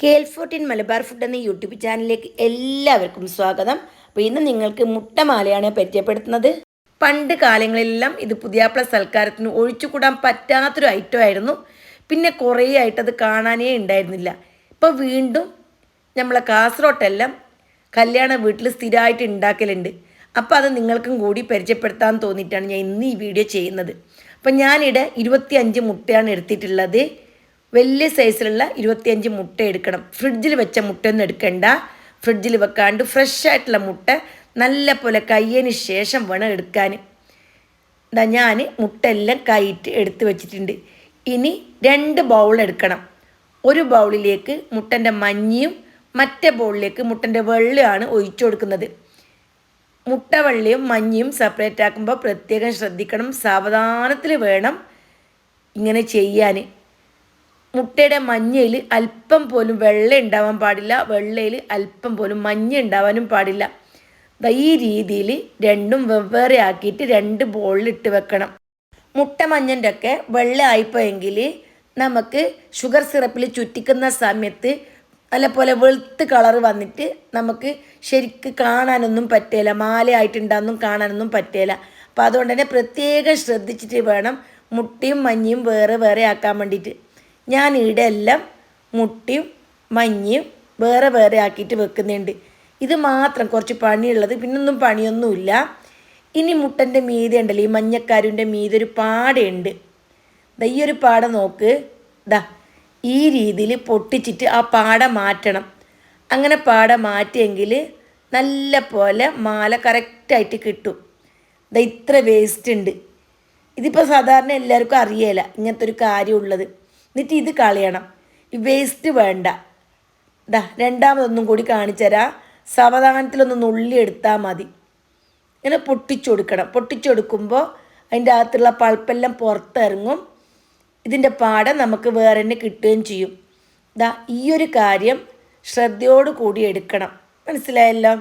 കേൽ14 Malabar food എന്ന YouTube ചാനലിലേക്ക് എല്ലാവർക്കും സ്വാഗതം. അപ്പോൾ ഇന്ന് നിങ്ങൾക്ക് മുട്ടമാലയാണ് പരിചയപ്പെടുത്തുന്നത്. പണ്ട് കാലങ്ങളിലെല്ലാം ഇത് പുതിയാപ്ല സൽക്കാരത്തിന് ഒഴിച്ചുകൂടാൻ പറ്റാത്തൊരു ഐറ്റം ആയിരുന്നു. പിന്നെ കുറേ ആയിട്ടത് കാണാനേ ഉണ്ടായിരുന്നില്ല. ഇപ്പോൾ വീണ്ടും നമ്മളെ കാസർഗോട്ടെല്ലാം കല്യാണ വീട്ടിൽ സ്ഥിരമായിട്ട് ഉണ്ടാക്കലുണ്ട്. അപ്പോൾ അത് നിങ്ങൾക്കും കൂടി പരിചയപ്പെടുത്താൻ തോന്നിയിട്ടാണ് ഞാൻ ഇന്ന് ഈ വീഡിയോ ചെയ്യുന്നത്. അപ്പം ഞാനിവിടെ 25 മുട്ടയാണ് എടുത്തിട്ടുള്ളത്. വലിയ സൈസിലുള്ള 25 മുട്ട എടുക്കണം. ഫ്രിഡ്ജിൽ വെച്ച മുട്ടയൊന്നും എടുക്കണ്ട. ഫ്രിഡ്ജിൽ വെക്കാണ്ട് ഫ്രഷ് ആയിട്ടുള്ള മുട്ട നല്ല പോലെ കയ്യതിന് ശേഷം വേണം എടുക്കാൻ. ഞാൻ മുട്ട എല്ലാം കൈയിട്ട് എടുത്ത് വെച്ചിട്ടുണ്ട്. ഇനി 2 ബൗൾ എടുക്കണം. ഒരു ബൗളിലേക്ക് മുട്ടൻ്റെ മഞ്ഞയും മറ്റേ ബൗളിലേക്ക് മുട്ടൻ്റെ വെള്ളയാണ് ഒഴിച്ചു കൊടുക്കുന്നത്. മുട്ട വെള്ളയും മഞ്ഞയും സെപ്പറേറ്റ് ആക്കുമ്പോൾ പ്രത്യേകം ശ്രദ്ധിക്കണം. സാവധാനത്തിൽ വേണം ഇങ്ങനെ ചെയ്യാൻ. മുട്ടയുടെ മഞ്ഞയിൽ അല്പം പോലും വെള്ള ഉണ്ടാവാൻ പാടില്ല, വെള്ളയിൽ അല്പം പോലും മഞ്ഞ ഉണ്ടാവാനും പാടില്ല. ഈ രീതിയിൽ രണ്ടും വെവ്വേറെ ആക്കിയിട്ട് 2 ബോളിലിട്ട് വെക്കണം. മുട്ട മഞ്ഞൻ്റെ ഒക്കെ വെള്ള ആയിപ്പോയെങ്കിൽ നമുക്ക് ഷുഗർ സിറപ്പിൽ ചുറ്റിക്കുന്ന സമയത്ത് നല്ലപോലെ വെളുത്ത് കളർ വന്നിട്ട് നമുക്ക് ശരിക്ക് കാണാനൊന്നും പറ്റില്ല, മാലയായിട്ടുണ്ടാകും കാണാനൊന്നും പറ്റില്ല. അപ്പോൾ അതുകൊണ്ട് തന്നെ പ്രത്യേകം ശ്രദ്ധിച്ചിട്ട് വേണം മുട്ടയും മഞ്ഞയും വേറെ വേറെ ആക്കാൻ വേണ്ടിയിട്ട്. ഞാൻ ഇവിടെ എല്ലാം മുട്ടയും മഞ്ഞയും വേറെ വേറെ ആക്കിയിട്ട് വെക്കുന്നുണ്ട്. ഇത് മാത്രം കുറച്ച് പണിയുള്ളത്, പിന്നൊന്നും പണിയൊന്നുമില്ല. ഇനി മുട്ടൻ്റെ മീതെ ഉണ്ടല്ലോ, ഈ മഞ്ഞക്കാരുൻ്റെ മീതെ ഒരു പാടയുണ്ട്. ഈ ഒരു പാട നോക്ക്. ഈ രീതിയിൽ പൊട്ടിച്ചിട്ട് ആ പാട മാറ്റണം. അങ്ങനെ പാട മാറ്റിയെങ്കിൽ നല്ല പോലെ മാല കറക്റ്റായിട്ട് കിട്ടും. ഇത്ര വേസ്റ്റ് ഉണ്ട്. ഇതിപ്പോൾ സാധാരണ എല്ലാവർക്കും അറിയില്ല ഇങ്ങനത്തെ ഒരു കാര്യമുള്ളത്. എന്നിട്ട് ഇത് കളയണം. ഈ വേസ്റ്റ് വേണ്ട. രണ്ടാമതൊന്നും കൂടി കാണിച്ചു തരാം. സാവധാനത്തിലൊന്ന് നുള്ളി എടുത്താൽ മതി. ഇങ്ങനെ പൊട്ടിച്ചു കൊടുക്കണം. പൊട്ടിച്ചു കൊടുക്കുമ്പോൾ അതിൻ്റെ അകത്തുള്ള പൾപ്പെല്ലാം പുറത്തിറങ്ങും. ഇതിൻ്റെ പാട നമുക്ക് വേറെ തന്നെ കിട്ടുകയും ചെയ്യും. ഈ ഒരു കാര്യം ശ്രദ്ധയോടു കൂടി എടുക്കണം. മനസ്സിലായല്ലോ?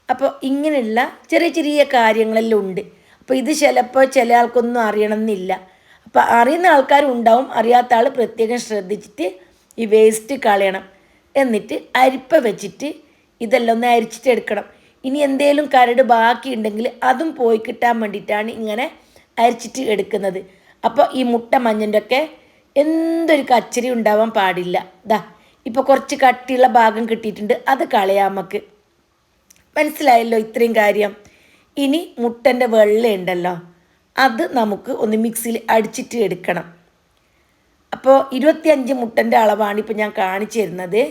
അപ്പോൾ ഇങ്ങനെയുള്ള ചെറിയ ചെറിയ കാര്യങ്ങളെല്ലാം ഉണ്ട്. അപ്പോൾ ഇത് ചിലപ്പോൾ ചില ആൾക്കൊന്നും അറിയണമെന്നില്ല. അപ്പോൾ അറിയുന്ന ആൾക്കാരുണ്ടാവും, അറിയാത്ത ആൾ പ്രത്യേകം ശ്രദ്ധിച്ചിട്ട് ഈ വേസ്റ്റ് കളയണം. എന്നിട്ട് അരിപ്പ വെച്ചിട്ട് ഇതെല്ലാം ഒന്ന് അരിച്ചിട്ട് എടുക്കണം. ഇനി എന്തെങ്കിലും കരട് ബാക്കിയുണ്ടെങ്കിൽ അതും പോയി കിട്ടാൻ വേണ്ടിയിട്ടാണ് ഇങ്ങനെ അരിച്ചിട്ട് എടുക്കുന്നത്. അപ്പോൾ ഈ മുട്ട മഞ്ഞൻ്റെ ഒക്കെ എന്തൊരു കച്ചരി ഉണ്ടാവാൻ പാടില്ല. ഇപ്പോൾ കുറച്ച് കട്ടിയുള്ള ഭാഗം കിട്ടിയിട്ടുണ്ട്, അത് കളയാം നമുക്ക്. മനസ്സിലായല്ലോ ഇത്രയും കാര്യം. ഇനി മുട്ടൻ്റെ വെള്ള ഉണ്ടല്ലോ, അത് നമുക്ക് ഒന്ന് മിക്സിയിൽ അടിച്ചിട്ട് എടുക്കണം. അപ്പോൾ 25 മുട്ടൻ്റെ അളവാണ് ഇപ്പോൾ ഞാൻ കാണിച്ചു തരുന്നത്.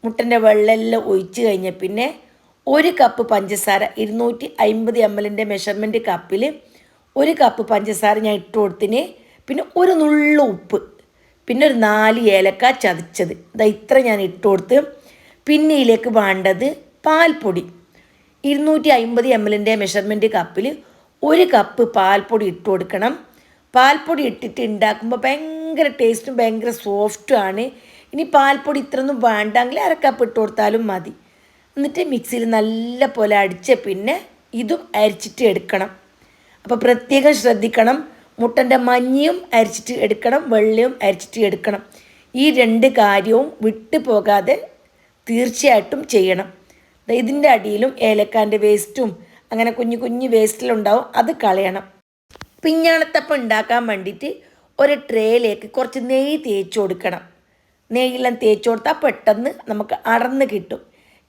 മുട്ടൻ്റെ വെള്ളമെല്ലാം ഒഴിച്ച് കഴിഞ്ഞ പിന്നെ 1 കപ്പ് പഞ്ചസാര, 250 ml മെഷർമെൻറ്റ് കപ്പിൽ 1 കപ്പ് പഞ്ചസാര ഞാൻ ഇട്ട് കൊടുത്തിന്. പിന്നെ ഒരു നുള്ളു ഉപ്പ്, പിന്നെ ഒരു 4 ഏലക്ക ചതച്ചത്. ഇത്ര ഞാൻ ഇട്ട് കൊടുത്ത്. പിന്നെ ഇതിലേക്ക് വേണ്ടത് പാൽപ്പൊടി. 250 ml മെഷർമെൻറ്റ് കപ്പിൽ 1 കപ്പ് പാൽപ്പൊടി ഇട്ട് കൊടുക്കണം. പാൽപ്പൊടി ഇട്ടിട്ട് ഉണ്ടാക്കുമ്പോൾ ഭയങ്കര ടേസ്റ്റും ഭയങ്കര സോഫ്റ്റുമാണ്. ഇനി പാൽപ്പൊടി ഇത്രയൊന്നും വേണ്ടെങ്കിൽ 1/2 കപ്പ് ഇട്ട് കൊടുത്താലും മതി. എന്നിട്ട് മിക്സിയിൽ നല്ല പോലെ അടിച്ച് പിന്നെ ഇതും അരിച്ചിട്ട് എടുക്കണം. അപ്പോൾ പ്രത്യേകം ശ്രദ്ധിക്കണം. മുട്ടൻ്റെ മഞ്ഞയും അരിച്ചിട്ട് എടുക്കണം, വെള്ളയും അരിച്ചിട്ട് എടുക്കണം. ഈ 2 കാര്യവും വിട്ടു പോകാതെ തീർച്ചയായിട്ടും ചെയ്യണം. ഇതിൻ്റെ അടിയിലും ഏലക്കാൻ്റെ വേസ്റ്റും അങ്ങനെ കുഞ്ഞു കുഞ്ഞു വേസ്റ്റിലുണ്ടാവും, അത് കളയണം. പിഞ്ഞാണത്തപ്പം ഉണ്ടാക്കാൻ വേണ്ടിയിട്ട് ഒരു ട്രേയിലേക്ക് കുറച്ച് നെയ്യ് തേച്ച് കൊടുക്കണം. നെയ്യെല്ലാം തേച്ച് കൊടുത്താൽ പെട്ടെന്ന് നമുക്ക് അടർന്ന് കിട്ടും.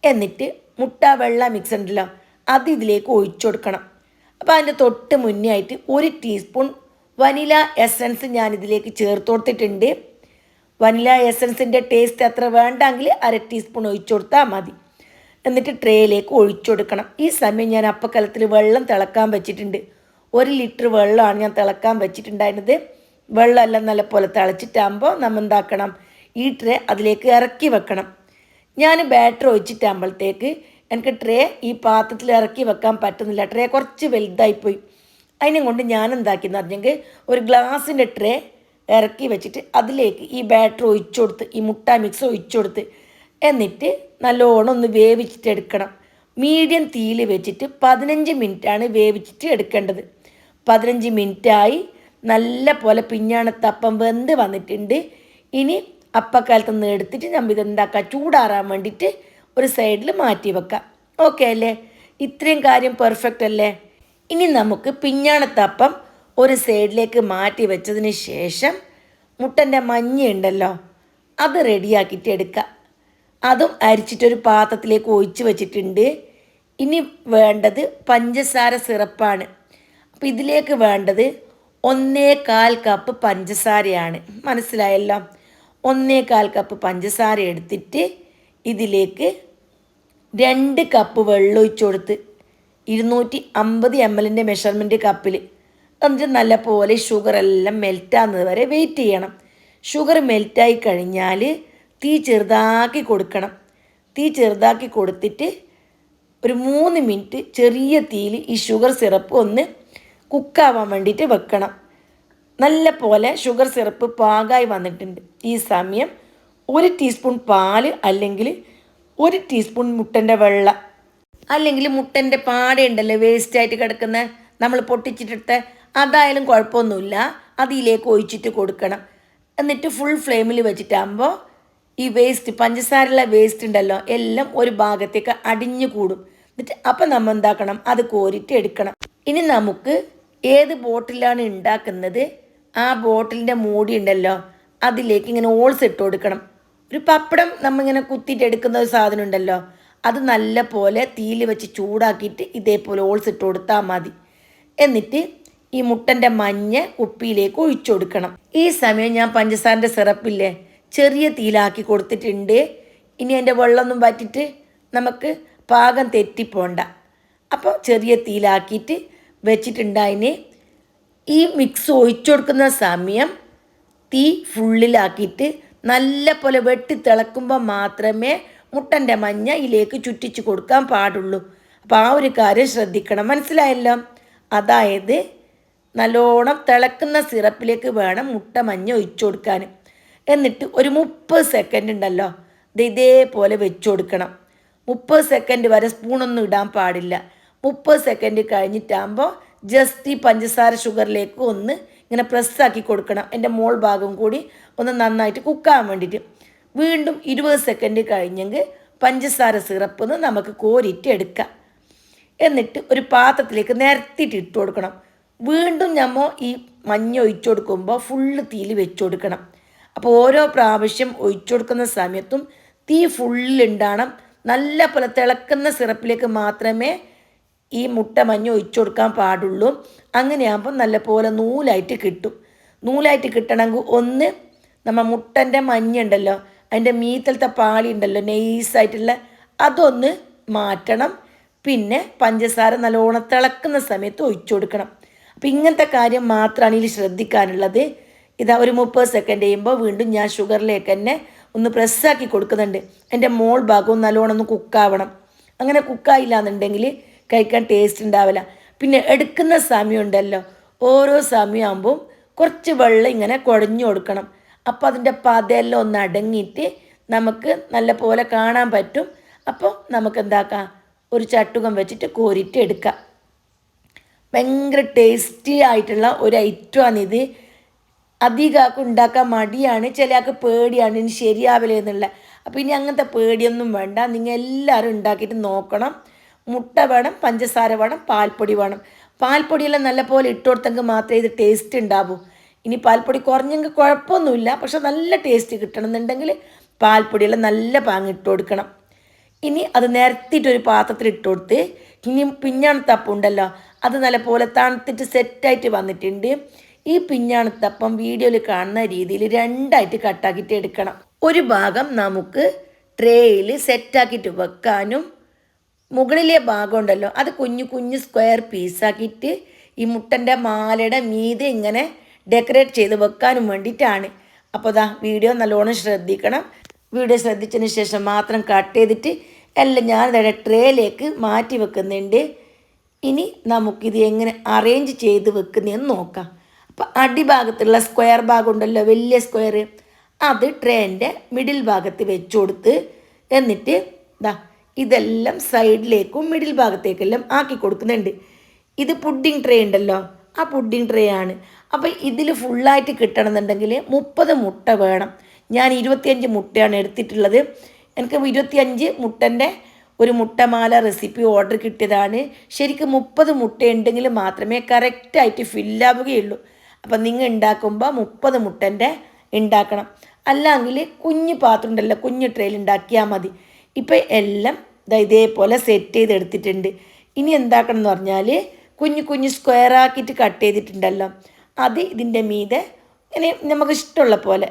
എന്നിട്ട് മുട്ട വെള്ള മിക്സ് ഉണ്ടല്ലോ, അത് ഇതിലേക്ക് ഒഴിച്ചു കൊടുക്കണം. അപ്പോൾ അതിൻ്റെ തൊട്ട് മുന്നേ ആയിട്ട് 1 ടീസ്പൂൺ വനില എസൻസ് ഞാനിതിലേക്ക് ചേർത്ത് കൊടുത്തിട്ടുണ്ട്. വനില എസൻസിൻ്റെ ടേസ്റ്റ് അത്ര വേണ്ടെങ്കിൽ 1/2 ടീസ്പൂൺ ഒഴിച്ചു കൊടുത്താൽ മതി. എന്നിട്ട് ട്രേയിലേക്ക് ഒഴിച്ചു കൊടുക്കണം. ഈ സമയം ഞാൻ അപ്പക്കലത്തിൽ വെള്ളം തിളക്കാൻ വെച്ചിട്ടുണ്ട്. 1 ലിറ്റർ വെള്ളമാണ് ഞാൻ തിളക്കാൻ വെച്ചിട്ടുണ്ടായിരുന്നത്. വെള്ളമെല്ലാം നല്ലപോലെ തിളച്ചിട്ടാകുമ്പോൾ നമ്മൾ എന്താക്കണം, ഈ ട്രേ അതിലേക്ക് ഇറക്കി വെക്കണം. ഞാൻ ബാറ്റർ ഒഴിച്ചിട്ടാകുമ്പോഴത്തേക്ക് എനിക്ക് ട്രേ ഈ പാത്രത്തിൽ ഇറക്കി വെക്കാൻ പറ്റുന്നില്ല. ട്രേ കുറച്ച് വലുതായിപ്പോയി. അതിനെ കൊണ്ട് ഞാൻ എന്താക്കിയെന്ന് പറഞ്ഞെങ്കിൽ ഒരു ഗ്ലാസിൻ്റെ ട്രേ ഇറക്കി വെച്ചിട്ട് അതിലേക്ക് ഈ ബാറ്റർ ഒഴിച്ചു കൊടുത്ത്, ഈ മുട്ട മിക്സ് ഒഴിച്ചു കൊടുത്ത്, എന്നിട്ട് നല്ലോണം ഒന്ന് വേവിച്ചിട്ട് എടുക്കണം. മീഡിയം തീയിൽ വെച്ചിട്ട് 15 മിനിറ്റാണ് വേവിച്ചിട്ട് എടുക്കേണ്ടത്. 15 മിനിറ്റായി നല്ല പോലെ പിഞ്ഞാണത്തപ്പം വെന്ത് വന്നിട്ടുണ്ട്. ഇനി അപ്പക്കാലത്ത് നിന്ന് എടുത്തിട്ട് നമ്മൾ ഇതെന്താക്കുക, ചൂടാറാൻ വേണ്ടിയിട്ട് ഒരു സൈഡിൽ മാറ്റി വെക്കാം. ഓക്കെ അല്ലേ? ഇത്രയും കാര്യം പെർഫെക്റ്റ് അല്ലേ? ഇനി നമുക്ക് പിഞ്ഞാണത്തപ്പം ഒരു സൈഡിലേക്ക് മാറ്റി വെച്ചതിന് ശേഷം മുട്ടൻ്റെ മഞ്ഞ ഉണ്ടല്ലോ, അത് റെഡിയാക്കിയിട്ട് എടുക്കുക. അതും അരിച്ചിട്ടൊരു പാത്രത്തിലേക്ക് ഒഴിച്ച് വെച്ചിട്ടുണ്ട്. ഇനി വേണ്ടത് പഞ്ചസാര സിറപ്പാണ്. അപ്പോൾ ഇതിലേക്ക് വേണ്ടത് 1/4 കപ്പ് പഞ്ചസാരയാണ്. മനസ്സിലായല്ലോ? 1/4 കപ്പ് പഞ്ചസാര എടുത്തിട്ട് ഇതിലേക്ക് 2 കപ്പ് വെള്ളം ഒഴിച്ചു കൊടുത്ത് 250 ml മെഷർമെൻറ്റ് കപ്പിൽ. എന്നിട്ട് നല്ല പോലെ ഷുഗറെല്ലാം മെൽറ്റാകുന്നത് വരെ വെയിറ്റ് ചെയ്യണം. ഷുഗർ മെൽറ്റായി കഴിഞ്ഞാൽ തീ ചെറുതാക്കി കൊടുക്കണം. തീ ചെറുതാക്കി കൊടുത്തിട്ട് ഒരു 3 മിനിറ്റ് ചെറിയ തീയിൽ ഈ ഷുഗർ സിറപ്പ് ഒന്ന് കുക്കാവാൻ വേണ്ടിയിട്ട് വെക്കണം. നല്ല പോലെ ഷുഗർ സിറപ്പ് പാകമായി വന്നിട്ടുണ്ട്. ഈ സമയം 1 ടീസ്പൂൺ പാല് അല്ലെങ്കിൽ 1 ടീസ്പൂൺ മുട്ടൻ്റെ വെള്ള അല്ലെങ്കിൽ മുട്ടൻ്റെ പാടയുണ്ടല്ലോ വേസ്റ്റായിട്ട് കിടക്കുന്ന, നമ്മൾ പൊട്ടിച്ചിട്ടെടുത്ത, അതായാലും കുഴപ്പമൊന്നുമില്ല, അതിലേക്ക് ഒഴിച്ചിട്ട് കൊടുക്കണം. എന്നിട്ട് ഫുൾ ഫ്ലെയിമിൽ വെച്ചിട്ടാകുമ്പോൾ ഈ വേസ്റ്റ്, പഞ്ചസാരയുള്ള വേസ്റ്റ് ഉണ്ടല്ലോ, എല്ലാം ഒരു ഭാഗത്തേക്ക് അടിഞ്ഞു കൂടും. എന്നിട്ട് അപ്പം നമ്മൾ എന്താക്കണം, അത് കോരിട്ട് എടുക്കണം. ഇനി നമുക്ക് ഏത് ബോട്ടിലാണ് ഉണ്ടാക്കുന്നത് ആ ബോട്ടിലിൻ്റെ മൂടി ഉണ്ടല്ലോ, അതിലേക്ക് ഇങ്ങനെ ഓൾസ് ഇട്ട് കൊടുക്കണം. ഒരു പപ്പടം നമ്മളിങ്ങനെ കുത്തിയിട്ട് എടുക്കുന്ന ഒരു സാധനം ഉണ്ടല്ലോ, അത് നല്ല പോലെ തീയിൽ വെച്ച് ചൂടാക്കിയിട്ട് ഇതേപോലെ ഓൾസ് ഇട്ട് കൊടുത്താൽ മതി. എന്നിട്ട് ഈ മുട്ടൻ്റെ മഞ്ഞ കുപ്പിയിലേക്ക് ഒഴിച്ചു കൊടുക്കണം. ഈ സമയം ഞാൻ പഞ്ചസാരൻ്റെ സിറപ്പില്ലേ ചെറിയ തീയിലാക്കി കൊടുത്തിട്ടുണ്ട്. ഇനി അതിൻ്റെ വെള്ളമൊന്നും വറ്റിയിട്ട് നമുക്ക് പാകം തെറ്റിപ്പോണ്ട. അപ്പോൾ ചെറിയ തീയിലാക്കിയിട്ട് വെച്ചിട്ടുണ്ടതിന് ഈ മിക്സ് ഒഴിച്ചു കൊടുക്കുന്ന സമയം തീ ഫുള്ളിലാക്കിയിട്ട് നല്ല പോലെ വെട്ടി തിളക്കുമ്പോൾ മാത്രമേ മുട്ടൻ്റെ മഞ്ഞ ഇതിലേക്ക് ചുറ്റിച്ച് കൊടുക്കാൻ പാടുള്ളൂ. അപ്പോൾ ആ ഒരു കാര്യം ശ്രദ്ധിക്കണം. മനസ്സിലായല്ലോ? അതായത് നല്ലോണം തിളക്കുന്ന സിറപ്പിലേക്ക് വേണം മുട്ട മഞ്ഞ ഒഴിച്ചു കൊടുക്കാൻ. എന്നിട്ട് ഒരു 30 സെക്കൻഡ് ഉണ്ടല്ലോ, ഇതേപോലെ വെച്ചു കൊടുക്കണം. 30 സെക്കൻഡ് വരെ സ്പൂണൊന്നും ഇടാൻ പാടില്ല. 30 സെക്കൻഡ് കഴിഞ്ഞിട്ടാകുമ്പോൾ ജസ്റ്റ് ഈ പഞ്ചസാര ഷുഗറിലേക്ക് ഒന്ന് ഇങ്ങനെ പ്രസ്സാക്കി കൊടുക്കണം. എൻ്റെ മോൾ ഭാഗം കൂടി ഒന്ന് നന്നായിട്ട് കുക്കാൻ വേണ്ടിയിട്ട്. വീണ്ടും 20 സെക്കൻഡ് കഴിഞ്ഞെങ്കിൽ പഞ്ചസാര സിറപ്പ് നമുക്ക് കോരിയിട്ട് എടുക്കാം. എന്നിട്ട് ഒരു പാത്രത്തിലേക്ക് നിരത്തിയിട്ട് ഇട്ട് കൊടുക്കണം. വീണ്ടും നമ്മൾ ഈ മഞ്ഞ ഒഴിച്ചു കൊടുക്കുമ്പോൾ ഫുള്ള് തീയിൽ വെച്ച് കൊടുക്കണം. അപ്പോൾ ഓരോ പ്രാവശ്യം ഒഴിച്ചു കൊടുക്കുന്ന സമയത്തും തീ ഫുള്ളുണ്ടാകണം. നല്ല പോലെ തിളക്കുന്ന സിറപ്പിലേക്ക് മാത്രമേ ഈ മുട്ട മഞ്ഞ ഒഴിച്ചു കൊടുക്കാൻ പാടുള്ളൂ. അങ്ങനെയാകുമ്പോൾ നല്ല പോലെ നൂലായിട്ട് കിട്ടും. നൂലായിട്ട് കിട്ടണമെങ്കിൽ ഒന്ന് നമ്മൾ മുട്ടൻ്റെ മഞ്ഞ ഉണ്ടല്ലോ, അതിൻ്റെ മീത്തലത്തെ പാളി ഉണ്ടല്ലോ നൈസായിട്ടുള്ള, അതൊന്ന് മാറ്റണം. പിന്നെ പഞ്ചസാര നല്ലോണം തിളക്കുന്ന സമയത്ത് ഒഴിച്ചു കൊടുക്കണം. അപ്പോൾ ഇങ്ങനത്തെ കാര്യം മാത്രമാണ് ഇതിൽ ശ്രദ്ധിക്കാനുള്ളത്. ഇതാ ഒരു 30 സെക്കൻഡ് ചെയ്യുമ്പോൾ വീണ്ടും ഞാൻ ഷുഗറിലേക്ക് തന്നെ ഒന്ന് പ്രസ്സാക്കി കൊടുക്കുന്നുണ്ട്. എൻ്റെ മോൾ ഭാഗവും നല്ലോണം ഒന്ന് കുക്കാവണം. അങ്ങനെ കുക്കായില്ല എന്നുണ്ടെങ്കിൽ കഴിക്കാൻ ടേസ്റ്റ് ഉണ്ടാവില്ല. പിന്നെ എടുക്കുന്ന സമയം ഉണ്ടല്ലോ, ഓരോ സമയമാകുമ്പോൾ കുറച്ച് വെള്ളം ഇങ്ങനെ കുഴഞ്ഞു കൊടുക്കണം. അപ്പോൾ അതിൻ്റെ പതെല്ലാം ഒന്ന് അടങ്ങിയിട്ട് നമുക്ക് നല്ല പോലെ കാണാൻ പറ്റും. അപ്പോൾ നമുക്ക് എന്താക്കാം, ഒരു ചട്ടുകം വെച്ചിട്ട് കോരിയിട്ട് എടുക്കാം. ഭയങ്കര ടേസ്റ്റി ആയിട്ടുള്ള ഒരു ഐറ്റമാണിത്. അധികം ഉണ്ടാക്കാൻ മടിയാണ്, ചില ആൾക്ക് പേടിയാണ് ഇനി ശരിയാവില്ല എന്നുള്ള. അപ്പോൾ ഇനി അങ്ങനത്തെ പേടിയൊന്നും വേണ്ട. നിങ്ങൾ എല്ലാവരും ഉണ്ടാക്കിയിട്ട് നോക്കണം. മുട്ട വേണം, പഞ്ചസാര വേണം, പാൽപ്പൊടി വേണം. പാൽപ്പൊടിയെല്ലാം നല്ല പോലെ ഇട്ട് കൊടുത്തെങ്കിൽ മാത്രമേ ഇത് ടേസ്റ്റ് ഉണ്ടാവൂ. ഇനി പാൽപ്പൊടി കുറഞ്ഞെങ്കിൽ കുഴപ്പമൊന്നുമില്ല, പക്ഷെ നല്ല ടേസ്റ്റ് കിട്ടണമെന്നുണ്ടെങ്കിൽ പാൽപ്പൊടിയെല്ലാം നല്ല പാങ്ങിട്ട് കൊടുക്കണം. ഇനി അത് നിരത്തിയിട്ടൊരു പാത്രത്തിൽ ഇട്ട് കൊടുത്ത്, ഇനി പിഞ്ഞാണത്തപ്പം ഉണ്ടല്ലോ, അത് നല്ല പോലെ തണുത്തിട്ട് സെറ്റായിട്ട് വന്നിട്ടുണ്ട്. ഈ പിഞ്ഞാണത്തപ്പം വീഡിയോയിൽ കാണുന്ന രീതിയിൽ 2ആയിട്ട് കട്ടാക്കിയിട്ട് എടുക്കണം. ഒരു ഭാഗം നമുക്ക് ട്രേയിൽ സെറ്റാക്കിയിട്ട് വെക്കാനും, മുകളിലെ ഭാഗം ഉണ്ടല്ലോ അത് കുഞ്ഞു കുഞ്ഞു സ്ക്വയർ പീസാക്കിയിട്ട് ഈ മുട്ടൻ്റെ മാലയുടെ മീതെ ഇങ്ങനെ ഡെക്കറേറ്റ് ചെയ്ത് വെക്കാനും വേണ്ടിയിട്ടാണ്. അപ്പോൾ ദാ വീഡിയോ നല്ലോണം ശ്രദ്ധിക്കണം. വീഡിയോ ശ്രദ്ധിച്ചതിന് ശേഷം മാത്രം കട്ട് ചെയ്തിട്ട് എല്ലാം ഞാൻ ട്രേയിലേക്ക് മാറ്റി വെക്കുന്നുണ്ട്. ഇനി നമുക്കിത് എങ്ങനെ അറേഞ്ച് ചെയ്ത് വെക്കുന്നതെന്ന് നോക്കാം. അപ്പോൾ അടിഭാഗത്തുള്ള സ്ക്വയർ ഭാഗം ഉണ്ടല്ലോ, വലിയ സ്ക്വയർ, അത് ട്രേൻ്റെ മിഡിൽ ഭാഗത്ത് വെച്ച് കൊടുത്ത് എന്നിട്ട് ദാ ഇതെല്ലാം സൈഡിലേക്കും മിഡിൽ ഭാഗത്തേക്കെല്ലാം ആക്കി കൊടുക്കുന്നുണ്ട്. ഇത് പുഡിംഗ് ട്രേ ഉണ്ടല്ലോ, ആ പുഡിംഗ് ട്രേ ആണ്. അപ്പോൾ ഇതിൽ ഫുള്ളായിട്ട് കിട്ടണമെന്നുണ്ടെങ്കിൽ 30 മുട്ട വേണം. ഞാൻ 25 മുട്ടയാണ് എടുത്തിട്ടുള്ളത്. എനിക്ക് 25 മുട്ടൻ്റെ ഒരു മുട്ടമാല റെസിപ്പി ഓർഡർ കിട്ടിയതാണ്. ശരിക്കും 30 മുട്ട ഉണ്ടെങ്കിൽ മാത്രമേ കറക്റ്റായിട്ട് ഫില്ലാവുകയുള്ളൂ. അപ്പം നിങ്ങൾ ഉണ്ടാക്കുമ്പോൾ 30 മുട്ടൻ്റെ ഉണ്ടാക്കണം. അല്ലെങ്കിൽ കുഞ്ഞ് പാത്രം ഉണ്ടല്ലോ, കുഞ്ഞ് ട്രെയിൽ ഉണ്ടാക്കിയാൽ മതി. ഇപ്പം എല്ലാം ഇതേപോലെ സെറ്റ് ചെയ്തെടുത്തിട്ടുണ്ട്. ഇനി എന്താക്കണം എന്ന് പറഞ്ഞാൽ കുഞ്ഞു കുഞ്ഞ് സ്ക്വയറാക്കിയിട്ട് കട്ട് ചെയ്തിട്ടുണ്ടല്ലോ, അത് ഇതിൻ്റെ മീതെ ഇങ്ങനെ നമുക്ക് ഇഷ്ടമുള്ള പോലെ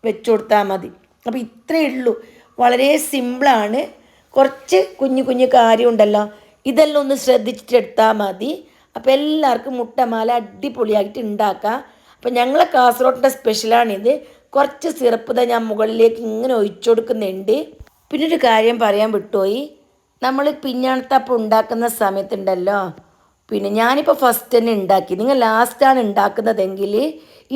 വെച്ച് കൊടുത്താൽ മതി. അപ്പോൾ ഇത്രയേ ഉള്ളൂ, വളരെ സിമ്പിളാണ്. കുറച്ച് കുഞ്ഞു കുഞ്ഞു കാര്യമുണ്ടല്ലോ, ഇതെല്ലാം ഒന്ന് ശ്രദ്ധിച്ചിട്ടെടുത്താൽ മതി. അപ്പോൾ എല്ലാവർക്കും മുട്ടമാല അടിപൊളിയായിട്ട് ഉണ്ടാക്കാം. അപ്പോൾ ഞങ്ങളെ കാസർഗോഡിൻ്റെ സ്പെഷ്യലാണിത്. കുറച്ച് സിറപ്പ് ഞാൻ മുകളിലേക്ക് ഇങ്ങനെ ഒഴിച്ചു കൊടുക്കുന്നുണ്ട്. പിന്നൊരു കാര്യം പറയാൻ വിട്ടുപോയി, നമ്മൾ പിഞ്ഞാണത്തപ്പം ഉണ്ടാക്കുന്ന സമയത്തുണ്ടല്ലോ, പിന്നെ ഞാനിപ്പോൾ ഫസ്റ്റ് തന്നെ ഉണ്ടാക്കി, നിങ്ങൾ ലാസ്റ്റാണ് ഉണ്ടാക്കുന്നതെങ്കിൽ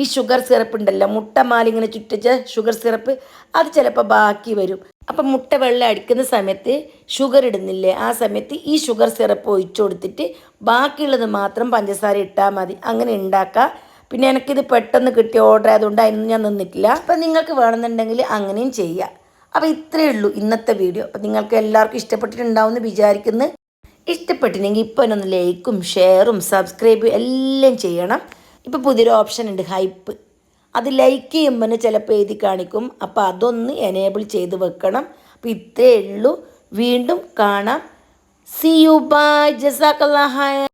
ഈ ഷുഗർ സിറപ്പ് ഉണ്ടല്ലോ, മുട്ടമാല ഇങ്ങനെ ചുറ്റിച്ച ഷുഗർ സിറപ്പ്, അത് ചിലപ്പോൾ ബാക്കി വരും. അപ്പം മുട്ട വെള്ളം അടിക്കുന്ന സമയത്ത് ഷുഗർ ഇടുന്നില്ലേ, ആ സമയത്ത് ഈ ഷുഗർ സിറപ്പ് ഒഴിച്ചു കൊടുത്തിട്ട് ബാക്കിയുള്ളത് മാത്രം പഞ്ചസാര ഇട്ടാൽ മതി. അങ്ങനെ ഉണ്ടാക്കുക. പിന്നെ എനിക്കിത് പെട്ടെന്ന് കിട്ടിയ ഓർഡർ ആയതുകൊണ്ട് അതിനൊന്നും ഞാൻ നിന്നിട്ടില്ല. അപ്പം നിങ്ങൾക്ക് വേണമെന്നുണ്ടെങ്കിൽ അങ്ങനെയും ചെയ്യാം. അപ്പോൾ ഇത്രയേ ഉള്ളൂ ഇന്നത്തെ വീഡിയോ. അപ്പോൾ നിങ്ങൾക്ക് എല്ലാവർക്കും ഇഷ്ടപ്പെട്ടിട്ടുണ്ടാവുമെന്ന് വിചാരിക്കുന്നു. ഇഷ്ടപ്പെട്ടില്ലെങ്കിൽ ഇപ്പോൾ ഒന്ന് ലൈക്കും ഷെയറും സബ്സ്ക്രൈബും എല്ലാം ചെയ്യണം. ഇപ്പോൾ പുതിയൊരു ഓപ്ഷൻ ഉണ്ട്, ഹൈപ്പ്. അത് ലൈക്ക് ചെയ്യുമ്പോൾ ചിലപ്പോൾ എഴുതി കാണിക്കും. അപ്പോൾ അതൊന്ന് എനേബിൾ ചെയ്ത് വെക്കണം. അപ്പോൾ ഇത്രയേ ഉള്ളൂ. വീണ്ടും കാണാം. See you bye. ജസാക്കല്ലാഹ്.